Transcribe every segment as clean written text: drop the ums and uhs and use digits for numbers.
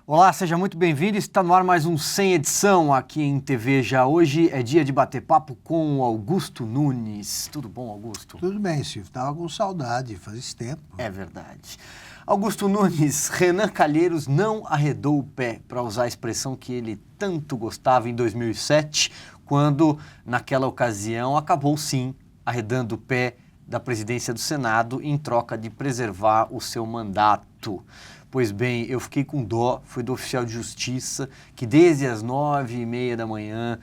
Olá, seja muito bem-vindo. Está no ar mais um Sem Edição aqui em TV Já. Hoje é dia de bater papo com o Augusto Nunes. Tudo bom, Augusto? Tudo bem, Silvio. Estava com saudade, faz esse tempo. É verdade. Augusto Nunes, Renan Calheiros não arredou o pé, para usar a expressão que ele tanto gostava em 2007, quando, naquela ocasião, acabou sim arredando o pé da presidência do Senado em troca de preservar o seu mandato. Pois bem, eu fiquei com dó, fui do oficial de justiça que desde as 9h30 da manhã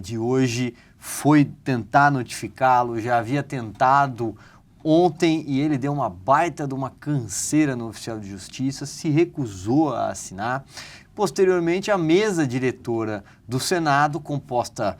de hoje foi tentar notificá-lo, já havia tentado ontem e ele deu uma baita de uma canseira no oficial de justiça, se recusou a assinar. Posteriormente, a mesa diretora do Senado, composta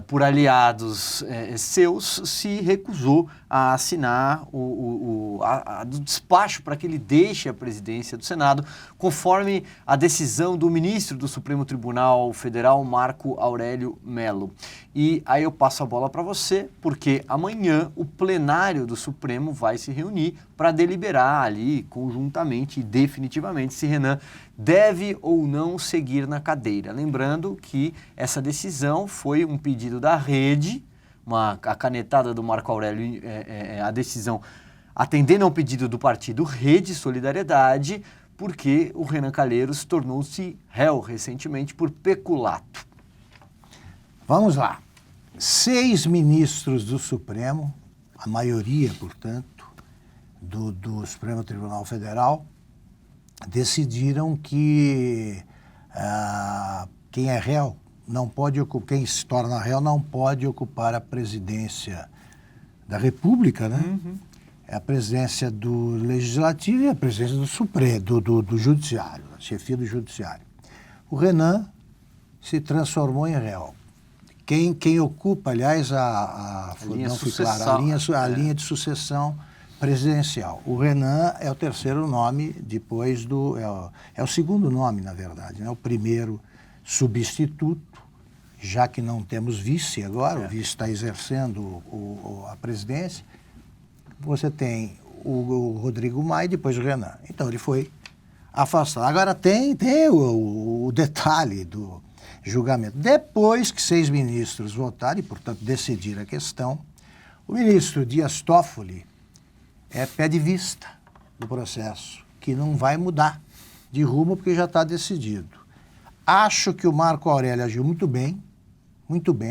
por aliados seus, se recusou a assinar o despacho para que ele deixe a presidência do Senado, conforme a decisão do ministro do Supremo Tribunal Federal, Marco Aurélio Mello. E aí eu passo a bola para você, porque amanhã o plenário do Supremo vai se reunir para deliberar ali conjuntamente e definitivamente se Renan deve ou não seguir na cadeira. Lembrando que essa decisão foi um pedido da Rede, a canetada do Marco Aurélio, a decisão atendendo ao pedido do partido Rede Solidariedade, porque o Renan Calheiros tornou-se réu recentemente por peculato. Vamos lá. 6 ministros do Supremo, a maioria, portanto, do Supremo Tribunal Federal, decidiram que quem é réu não pode ocupar, quem se torna réu não pode ocupar a presidência da República, né? Uhum. É a presidência do Legislativo e a presidência do Supremo, do Judiciário, a chefia do Judiciário. O Renan se transformou em réu. Quem ocupa, aliás, a linha de sucessão presidencial. O Renan é o terceiro nome, depois do... É o segundo nome, na verdade, né? O primeiro substituto, já que não temos vice agora, o vice está exercendo a presidência. Você tem o Rodrigo Maia e depois o Renan. Então, ele foi afastado. Agora tem o detalhe do julgamento. Depois que 6 ministros votaram e, portanto, decidiram a questão, o ministro Dias Toffoli pede vista do processo, que não vai mudar de rumo porque já está decidido. Acho que o Marco Aurélio agiu muito bem,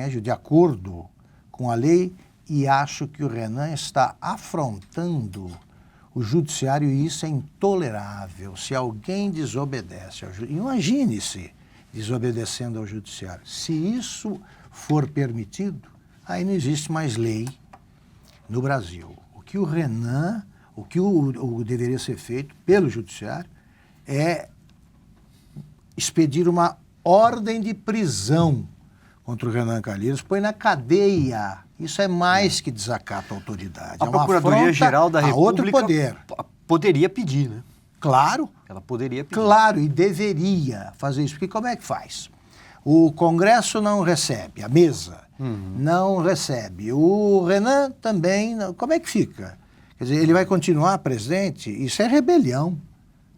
agiu de acordo com a lei, e acho que o Renan está afrontando o judiciário e isso é intolerável. Se alguém desobedece ao judiciário, imagine-se desobedecendo ao judiciário. Se isso for permitido, aí não existe mais lei no Brasil. O que o Renan, o que deveria ser feito pelo judiciário é expedir uma ordem de prisão contra o Renan Calheiros, põe na cadeia. Isso é mais que desacato à autoridade. A Procuradoria-Geral da República outro poder. Poderia pedir, né? Claro. Ela poderia pedir. Claro, e deveria fazer isso. Porque como é que faz? O Congresso não recebe, a mesa não recebe. O Renan também, não. Como é que fica? Quer dizer, ele vai continuar presidente? Isso é rebelião,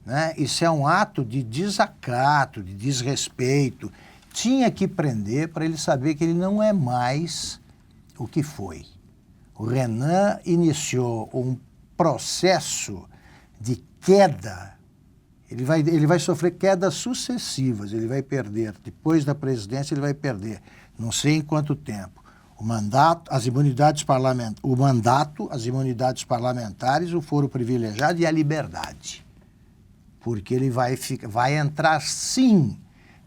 né? Isso é um ato de desacato, de desrespeito. Tinha que prender para ele saber que ele não é mais o que foi. O Renan iniciou um processo de queda. Ele vai sofrer quedas sucessivas, ele vai perder, depois da presidência ele vai perder, não sei em quanto tempo, o mandato, as imunidades parlamentares, o foro privilegiado e a liberdade. Porque ele vai entrar sim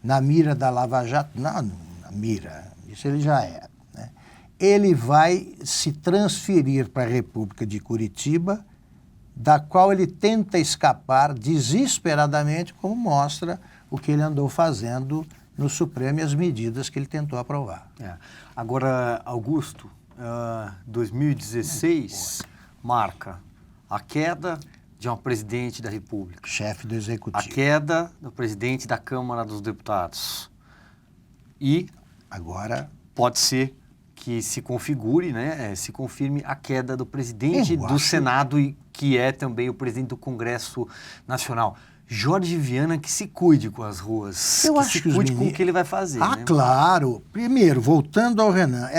na mira da Lava Jato, não na mira, isso ele já é. Né? Ele vai se transferir para a República de Curitiba, da qual ele tenta escapar desesperadamente, como mostra o que ele andou fazendo no Supremo e as medidas que ele tentou aprovar. Agora, Augusto, 2016 marca a queda de um presidente da República. Chefe do Executivo. A queda do presidente da Câmara dos Deputados. E agora pode ser que se configure, né, se confirme a queda do presidente do Senado, e que é também o presidente do Congresso Nacional. Jorge Viana que se cuide com as ruas, Eu que acho se que os cuide com mini- o que ele vai fazer. Ah, né? claro. Primeiro, voltando ao Renan,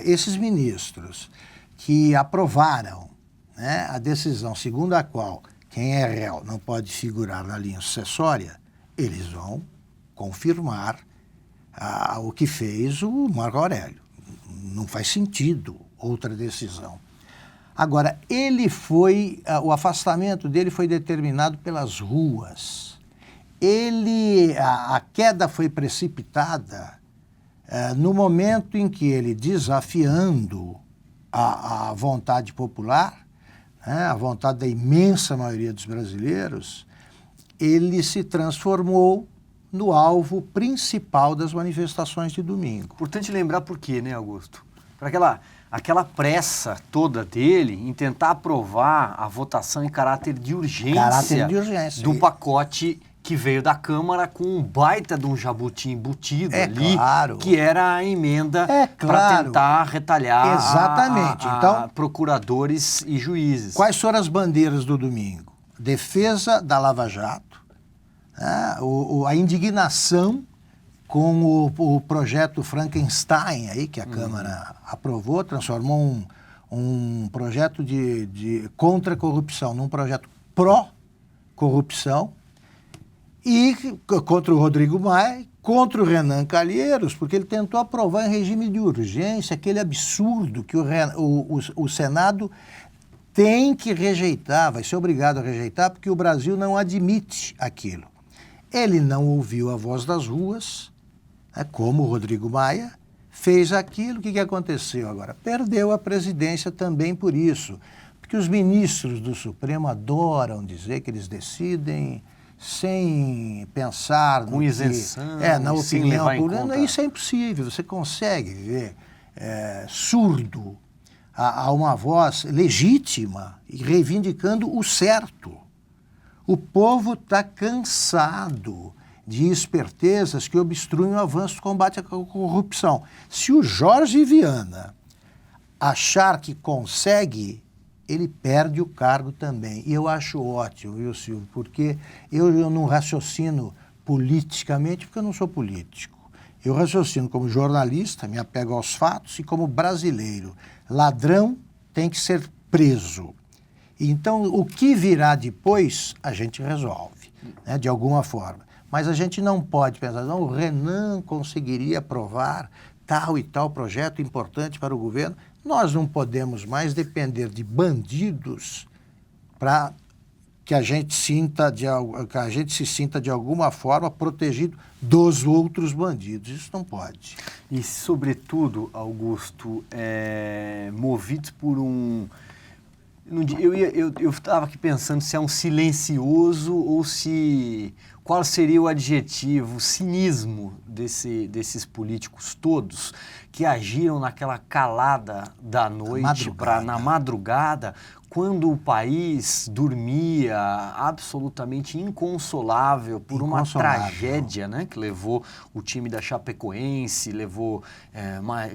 esses ministros que aprovaram, né, a decisão segundo a qual quem é réu não pode figurar na linha sucessória, eles vão confirmar o que fez o Marco Aurélio. Não faz sentido outra decisão. Agora, o afastamento dele foi determinado pelas ruas. A queda foi precipitada no momento em que ele, desafiando a vontade popular, né, a vontade da imensa maioria dos brasileiros, ele se transformou no alvo principal das manifestações de domingo. Importante lembrar por quê, né, Augusto? Para aquela pressa toda dele em tentar aprovar a votação em caráter de urgência, do pacote que veio da Câmara com um baita de um jabuti embutido ali, claro. que era a emenda para tentar retalhar Então, procuradores e juízes. Quais foram as bandeiras do domingo? Defesa da Lava Jato, né? A indignação com o projeto Frankenstein, aí, que a Câmara aprovou, transformou um projeto de contra a corrupção num projeto pró-corrupção, e contra o Rodrigo Maia, contra o Renan Calheiros, porque ele tentou aprovar em regime de urgência aquele absurdo que o Senado tem que rejeitar, vai ser obrigado a rejeitar, porque o Brasil não admite aquilo. Ele não ouviu a voz das ruas, né, como o Rodrigo Maia, fez aquilo. O que aconteceu agora? Perdeu a presidência também por isso, porque os ministros do Supremo adoram dizer que eles decidem sem pensar com isenção, na opinião pública. Isso é impossível. Você consegue ver surdo a uma voz legítima e reivindicando o certo. O povo está cansado de espertezas que obstruem o avanço do combate à corrupção. Se o Jorge Viana achar que consegue, ele perde o cargo também. E eu acho ótimo, viu, Silvio? Porque eu não raciocino politicamente, porque eu não sou político. Eu raciocino como jornalista, me apego aos fatos, e como brasileiro. Ladrão tem que ser preso. Então, o que virá depois, a gente resolve, né, de alguma forma. Mas a gente não pode pensar, não, o Renan conseguiria aprovar tal e tal projeto importante para o governo. Nós não podemos mais depender de bandidos para que a gente se sinta de alguma forma protegido dos outros bandidos. Isso não pode. E, sobretudo, Augusto, movidos por um... Eu estava aqui pensando se é um silencioso ou se... Qual seria o adjetivo, o cinismo desses políticos todos que agiram naquela calada da noite, na madrugada, quando o país dormia absolutamente inconsolável por uma tragédia, né, que levou o time da Chapecoense, levou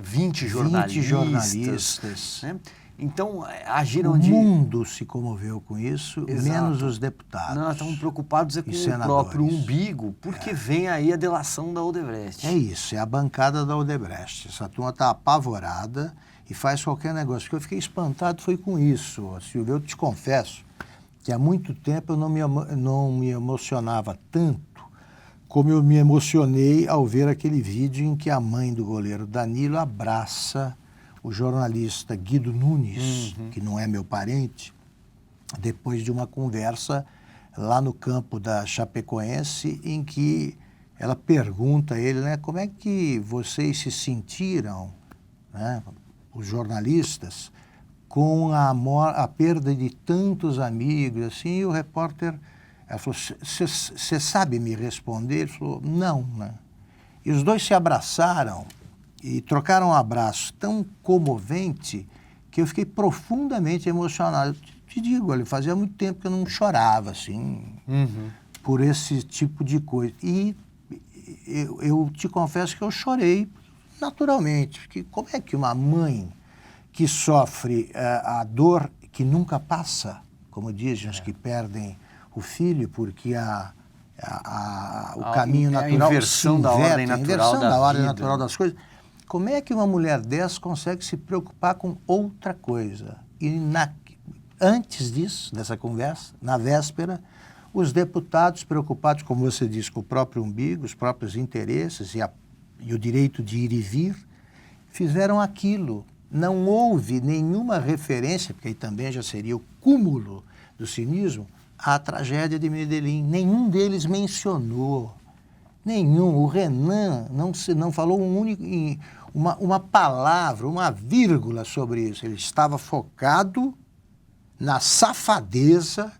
20 jornalistas. Né? Então, agiram O mundo se comoveu com isso, Exato. Menos os deputados. Não, estavam preocupados com o próprio umbigo, porque vem aí a delação da Odebrecht. É isso, é a bancada da Odebrecht. Essa turma está apavorada e faz qualquer negócio. O que eu fiquei espantado foi com isso, Silvio. Eu te confesso que há muito tempo eu não me emocionava tanto como eu me emocionei ao ver aquele vídeo em que a mãe do goleiro Danilo abraça o jornalista Guido Nunes, que não é meu parente, depois de uma conversa lá no campo da Chapecoense, em que ela pergunta a ele, né, como é que vocês se sentiram, né, os jornalistas, com a perda de tantos amigos, assim, e o repórter, ela falou, você sabe me responder? Ele falou, não, né? E os dois se abraçaram e trocaram um abraço tão comovente que eu fiquei profundamente emocionado. Te digo, olha, fazia muito tempo que eu não chorava, assim, por esse tipo de coisa. E eu te confesso que eu chorei naturalmente, porque como é que uma mãe que sofre a dor que nunca passa, como dizem os que perdem o filho, porque o caminho natural a inversão da ordem natural, a inversão da ordem vida. natural das coisas. Como é que uma mulher dessa consegue se preocupar com outra coisa? E antes disso, dessa conversa, na véspera, os deputados preocupados, como você disse, com o próprio umbigo, os próprios interesses e o direito de ir e vir, fizeram aquilo. Não houve nenhuma referência, porque aí também já seria o cúmulo do cinismo, à tragédia de Medellín. Nenhum deles mencionou. Nenhum. O Renan não falou uma palavra, uma vírgula sobre isso. Ele estava focado na safadeza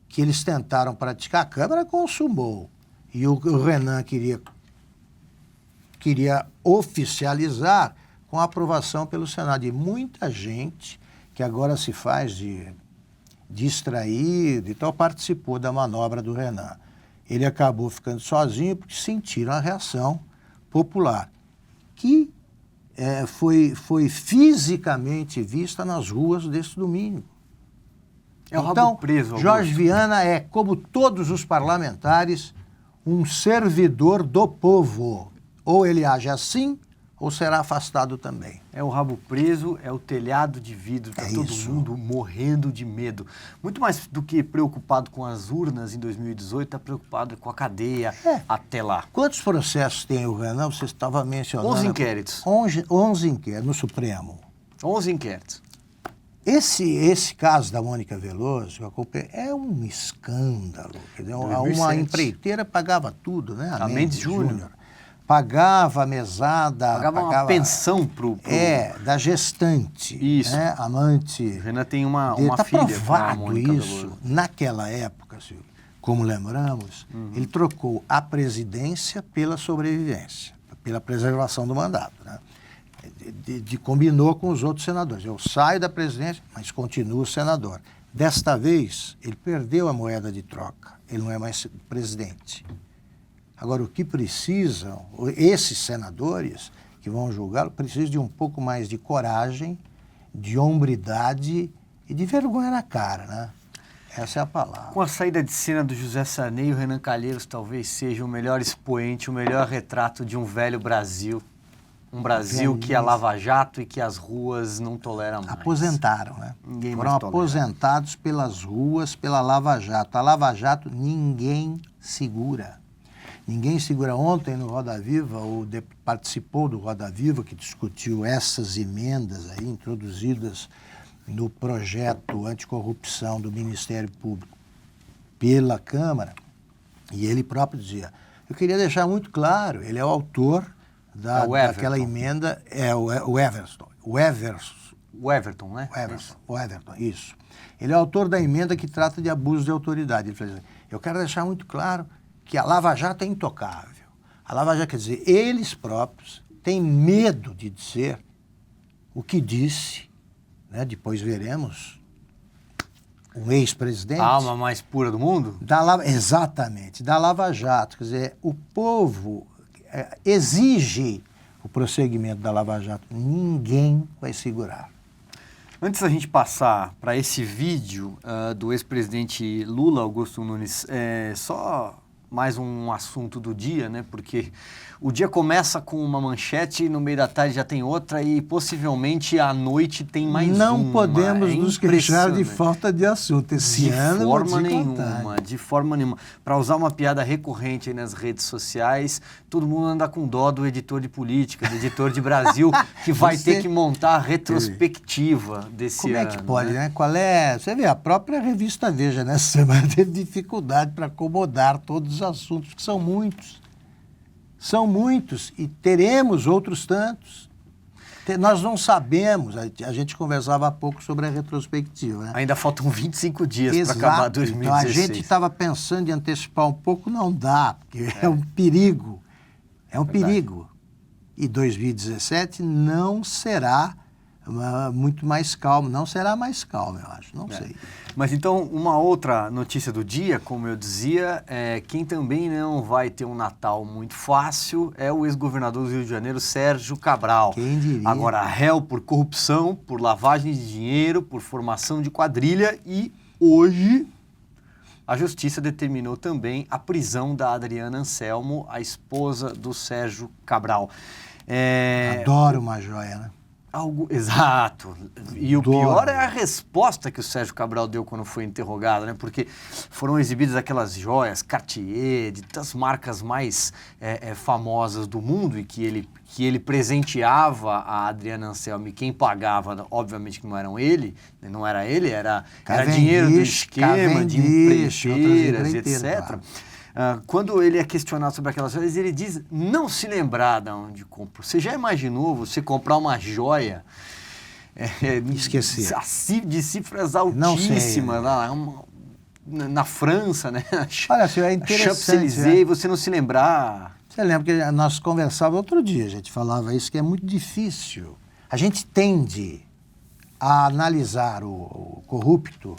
que eles tentaram praticar. A Câmara consumou. E o Renan queria oficializar com a aprovação pelo Senado. E muita gente que agora se faz de distraído e tal, participou da manobra do Renan. Ele acabou ficando sozinho porque sentiram a reação popular, que foi fisicamente vista nas ruas deste domingo. É o então, rabo preso, Jorge Viana é, como todos os parlamentares, um servidor do povo. Ou ele age assim, ou será afastado também. É o rabo preso, é o telhado de vidro, tá todo mundo morrendo de medo. Muito mais do que preocupado com as urnas em 2018, está preocupado com a cadeia até lá. Quantos processos tem o Renan? Você estava mencionando... 11 inquéritos. 11 inquéritos no Supremo. 11 inquéritos. Esse caso da Mônica Veloso é um escândalo. Quer dizer, uma empreiteira pagava tudo, né? A Mendes Júnior. Pagava a mesada... Pagava uma pensão pro... da gestante. Isso. Né? Amante. O Renan tem uma tá filha provado com a Mônica isso. Veloso. Naquela época, Silvio, como lembramos, ele trocou a presidência pela sobrevivência, pela preservação do mandato, né? Combinou com os outros senadores. Eu saio da presidência, mas continuo senador. Desta vez, ele perdeu a moeda de troca. Ele não é mais presidente. Agora, o que precisam, esses senadores que vão julgá-lo, precisam de um pouco mais de coragem, de hombridade e de vergonha na cara, né? Essa é a palavra. Com a saída de cena do José Sarney, o Renan Calheiros talvez seja o melhor expoente, o melhor retrato de um velho Brasil. Um Brasil que é Lava Jato e que as ruas não toleram mais. Aposentaram, né? Ninguém Foram mais tolera. aposentados pelas ruas, pela Lava Jato. A Lava Jato ninguém segura. Ninguém segura. Ontem no Roda Viva, participou do Roda Viva, que discutiu essas emendas aí, introduzidas no projeto anticorrupção do Ministério Público pela Câmara, e ele próprio dizia, eu queria deixar muito claro, ele é o autor daquela emenda, o Everton, né? O Everton, isso. Ele é autor da emenda que trata de abuso de autoridade. Ele fala assim, eu quero deixar muito claro que a Lava Jato é intocável. A Lava Jato, quer dizer, eles próprios têm medo de dizer o que disse, né? Depois veremos, um ex-presidente... A alma mais pura do mundo? Exatamente, da Lava Jato. Quer dizer, o povo exige o prosseguimento da Lava Jato. Ninguém vai segurar. Antes da gente passar para esse vídeo do ex-presidente Lula, Augusto Nunes, só mais um assunto do dia, né? Porque o dia começa com uma manchete, no meio da tarde já tem outra e possivelmente à noite tem mais uma. Não podemos nos queixar de falta de assunto esse ano. De forma nenhuma. Para usar uma piada recorrente aí nas redes sociais, todo mundo anda com dó do editor de política, do editor de Brasil, que vai ter que montar a retrospectiva desse ano. Como é que pode, né? Você vê, a própria revista Veja, nessa semana teve dificuldade para acomodar todos os assuntos, que são muitos. São muitos e teremos outros tantos. Nós não sabemos, a gente conversava há pouco sobre a retrospectiva, né? Ainda faltam 25 dias para acabar 2016. Então a gente estava pensando em antecipar um pouco, não dá, porque é um perigo. É um perigo. E 2017 não será muito mais calmo, não será mais calmo, eu acho, não sei. Mas então, uma outra notícia do dia, como eu dizia, quem também não vai ter um Natal muito fácil é o ex-governador do Rio de Janeiro, Sérgio Cabral. Quem diria? Agora réu por corrupção, por lavagem de dinheiro, por formação de quadrilha e hoje a Justiça determinou também a prisão da Adriana Anselmo, a esposa do Sérgio Cabral. Adoro uma joia, né? Exato. E o pior é a resposta que o Sérgio Cabral deu quando foi interrogado, né? Porque foram exibidas aquelas joias Cartier, de das marcas mais famosas do mundo e que ele presenteava a Adriana Anselmo, e quem pagava, obviamente que não era ele, era dinheiro do esquema, de empreiteiras, etc. Claro. Quando ele é questionado sobre aquelas joias, ele diz não se lembrar de onde comprou. Você já imaginou você comprar uma joia esquecer de cifras altíssimas lá, na França, né? Olha, senhor, é interessante. E você não se lembrar. Você lembra que nós conversávamos outro dia, a gente falava isso, que é muito difícil. A gente tende a analisar o corrupto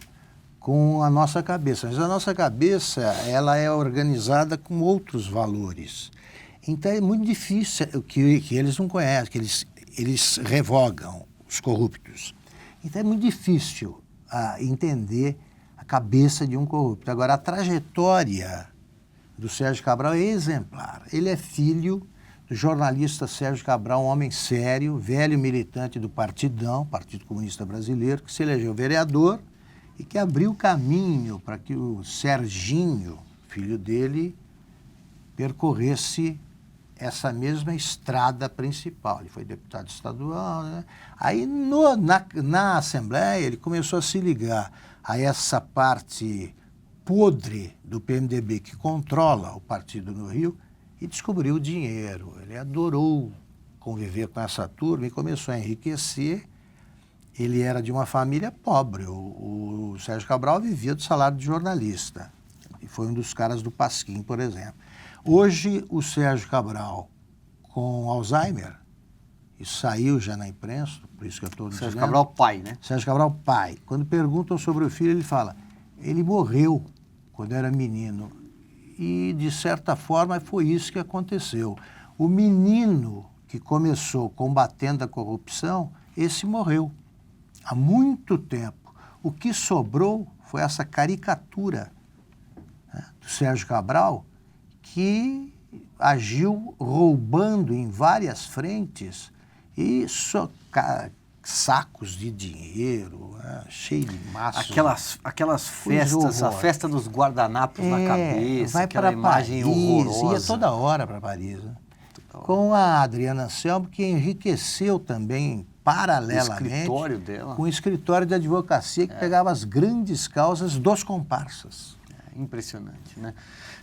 com a nossa cabeça. Mas a nossa cabeça, ela é organizada com outros valores. Então é muito difícil, que eles não conhecem, que eles revogam os corruptos. Então é muito difícil entender a cabeça de um corrupto. Agora, a trajetória do Sérgio Cabral é exemplar. Ele é filho do jornalista Sérgio Cabral, um homem sério, velho militante do Partidão, Partido Comunista Brasileiro, que se elegeu vereador e que abriu caminho para que o Serginho, filho dele, percorresse essa mesma estrada principal. Ele foi deputado estadual, né? Aí, na Assembleia, ele começou a se ligar a essa parte podre do PMDB que controla o partido no Rio e descobriu o dinheiro. Ele adorou conviver com essa turma e começou a enriquecer. Ele era de uma família pobre. O Sérgio Cabral vivia do salário de jornalista. E foi um dos caras do Pasquim, por exemplo. Hoje, o Sérgio Cabral, com Alzheimer, isso saiu já na imprensa, por isso que eu estou dizendo. Sérgio Cabral pai, né? Sérgio Cabral pai. Quando perguntam sobre o filho, ele fala, ele morreu quando era menino. E, de certa forma, foi isso que aconteceu. O menino que começou combatendo a corrupção, esse morreu. Há muito tempo. O que sobrou foi essa caricatura, né, do Sérgio Cabral, que agiu roubando em várias frentes e sacos de dinheiro, né, cheio de massa. Aquelas festas, a festa dos guardanapos na cabeça, vai aquela imagem horrorosa. Ia toda hora para Paris, né? Com a Adriana Anselmo, que enriqueceu também paralelamente o escritório dela. Com o escritório de advocacia que pegava as grandes causas dos comparsas. Impressionante, né?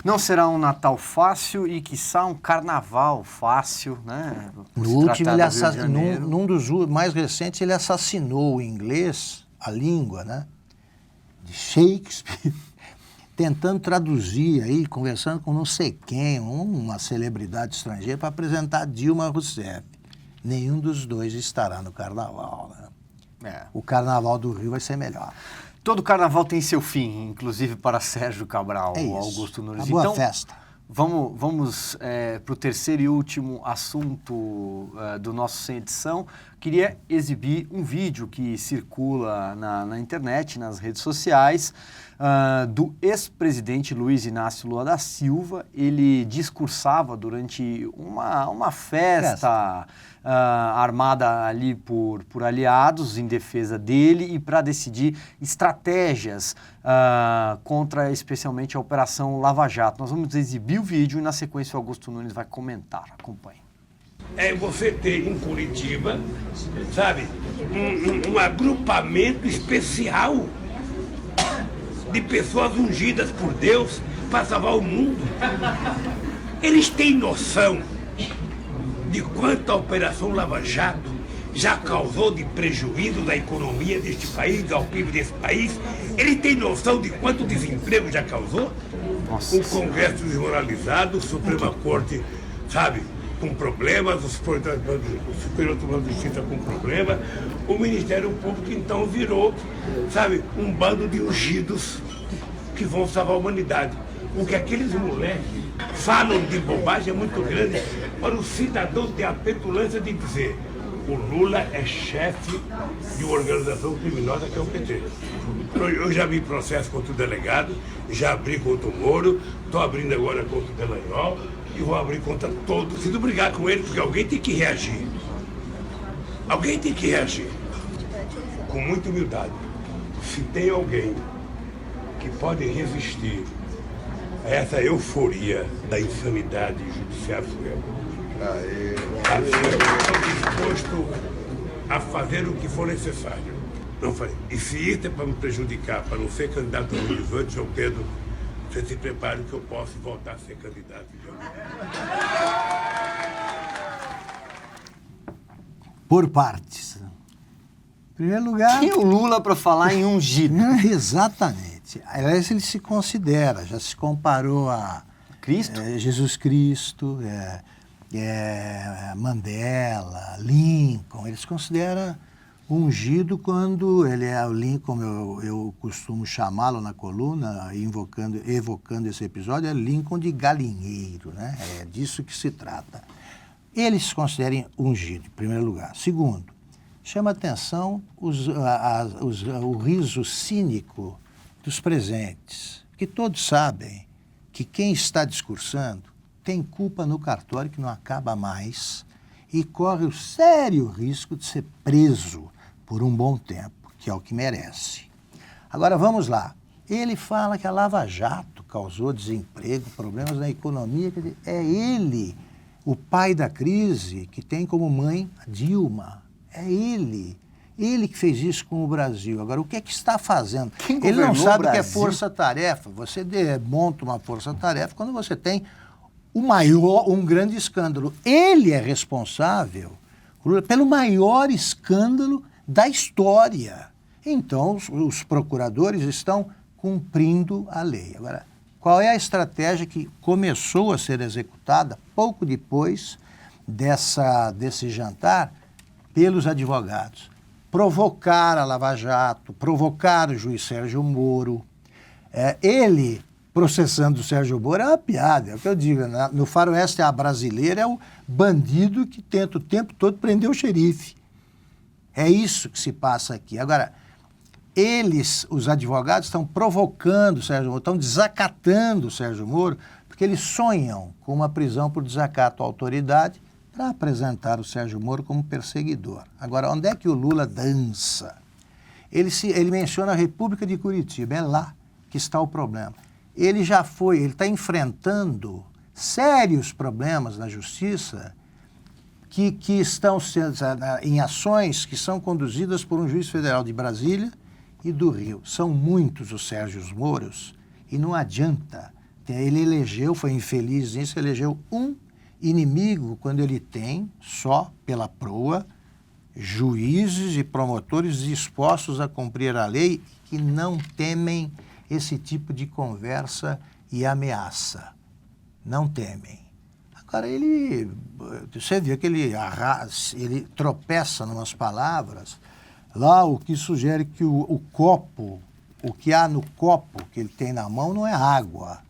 Não será um Natal fácil e, quiçá, um carnaval fácil, né? No último, num dos mais recentes, ele assassinou o inglês, a língua, né? De Shakespeare, tentando traduzir aí, conversando com não sei quem, uma celebridade estrangeira, para apresentar Dilma Rousseff. Nenhum dos dois estará no carnaval, né? O carnaval do Rio vai ser melhor. Todo carnaval tem seu fim, inclusive para Sérgio Cabral, Augusto Nunes. Uma boa festa. Vamos para o terceiro e último assunto do nosso Sem Edição. Queria exibir um vídeo que circula na internet, nas redes sociais, do ex-presidente Luiz Inácio Lula da Silva. Ele discursava durante uma festa armada ali por aliados em defesa dele e para decidir estratégias contra especialmente a Operação Lava Jato. Nós vamos exibir o vídeo e na sequência o Augusto Nunes vai comentar. Acompanhe. Você ter em Curitiba, sabe, um agrupamento especial de pessoas ungidas por Deus para salvar o mundo. Eles têm noção de quanto a Operação Lava Jato já causou de prejuízo da economia deste país, ao PIB desse país? Ele tem noção de quanto desemprego já causou? Nossa. O Congresso desmoralizado, a Suprema Corte, sabe, com problemas, o Superior Tribunal de Justiça com problema, o Ministério Público então virou, sabe, um bando de ungidos que vão salvar a humanidade. O que aqueles moleques falam de bobagem é muito grande para o cidadão ter a petulância de dizer: O Lula é chefe de uma organização criminosa que é o PT. Eu já abri processo contra o delegado, já abri contra o Moro, estou abrindo agora contra o Delanhol e vou abrir contra todos. Preciso brigar com ele porque alguém tem que reagir. Alguém tem que reagir. Com muita humildade. Se tem alguém que pode resistir a essa euforia da insanidade judiciária, sou eu. Estou disposto a fazer o que for necessário. Não farei. E se isso é para me prejudicar, para não ser candidato em 2018, João Pedro, você se prepare que eu posso voltar a ser candidato. Por partes. Em primeiro lugar... Quem é o Lula para falar em ungido? Exatamente. Aliás, ele se considera, já se comparou a... Cristo? Jesus Cristo, Mandela, Lincoln. Ele se considera ungido quando ele é o Lincoln, como eu costumo chamá-lo na coluna, evocando esse episódio, é Lincoln de galinheiro, né? É disso que se trata. Ele se considera ungido, em primeiro lugar. Segundo, chama atenção o riso cínico dos presentes, que todos sabem que quem está discursando tem culpa no cartório que não acaba mais e corre o sério risco de ser preso por um bom tempo, que é o que merece. Agora, vamos lá. Ele fala que a Lava Jato causou desemprego, problemas na economia. Quer dizer, é ele, o pai da crise, que tem como mãe a Dilma. É ele. Ele que fez isso com o Brasil. Agora, o que é que está fazendo? Ele não sabe o que é força-tarefa. Você monta uma força-tarefa quando você tem um grande escândalo. Ele é responsável pelo maior escândalo da história. Então, os procuradores estão cumprindo a lei. Agora, qual é a estratégia que começou a ser executada pouco depois desse jantar pelos advogados? Provocar a Lava Jato, provocar o juiz Sérgio Moro. Ele processando o Sérgio Moro é uma piada, é o que eu digo, né? No faroeste a brasileira é o bandido que tenta o tempo todo prender o xerife. É isso que se passa aqui. Agora, os advogados, estão provocando o Sérgio Moro, estão desacatando o Sérgio Moro, porque eles sonham com uma prisão por desacato à autoridade para apresentar o Sérgio Moro como perseguidor. Agora, onde é que o Lula dança? Ele menciona a República de Curitiba, é lá que está o problema. Ele está enfrentando sérios problemas na justiça que estão em ações que são conduzidas por um juiz federal de Brasília e do Rio. São muitos os Sérgios Moros e não adianta. Ele foi infeliz nisso, elegeu um inimigo quando ele tem, só pela proa, juízes e promotores dispostos a cumprir a lei que não temem esse tipo de conversa e ameaça. Não temem. Agora, você vê que ele tropeça em umas palavras, lá o que sugere que o que há no copo que ele tem na mão não é água.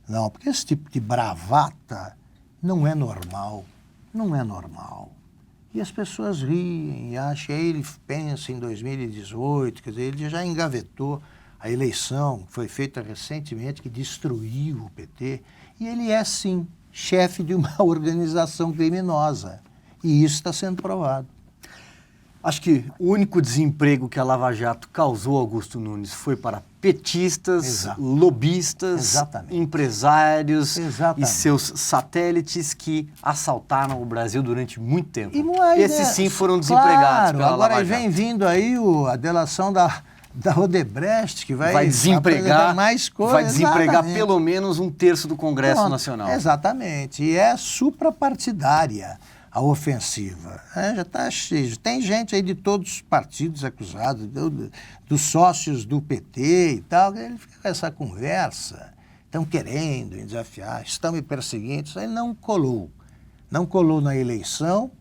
Não, porque esse tipo de bravata não é normal. Não é normal. E as pessoas riem e acham, ele pensa em 2018, quer dizer, ele já engavetou a eleição que foi feita recentemente, que destruiu o PT, e ele é, sim, chefe de uma organização criminosa. E isso está sendo provado. Acho que o único desemprego que a Lava Jato causou, Augusto Nunes, foi para petistas, Exato. lobistas, Exatamente. Empresários Exatamente. e seus satélites que assaltaram o Brasil durante muito tempo. E não é, Esses sim foram desempregados claro, pela agora Lava Jato. vem vindo aí a delação da Odebrecht, que vai desempregar mais coisas. Vai desempregar Exatamente. pelo menos um terço do Congresso Pronto, Nacional. Exatamente. E é suprapartidária a ofensiva. Já está cheio. Tem gente aí de todos os partidos acusados, dos sócios do PT e tal, ele fica com essa conversa. Estão querendo me desafiar, estão me perseguindo. Isso aí não colou. Não colou na eleição,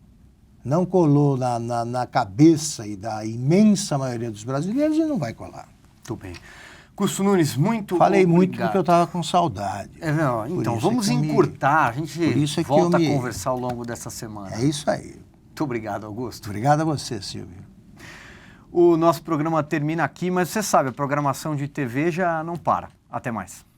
não colou na cabeça e da imensa maioria dos brasileiros e não vai colar. Muito bem. Augusto Nunes, muito Falei obrigado. muito porque eu estava com saudade. Então, isso vamos é que encurtar. A gente por isso é que volta eu a conversar ao longo dessa semana. É isso aí. Muito obrigado, Augusto. Obrigado a você, Silvio. O nosso programa termina aqui, mas você sabe, a programação de TV já não para. Até mais.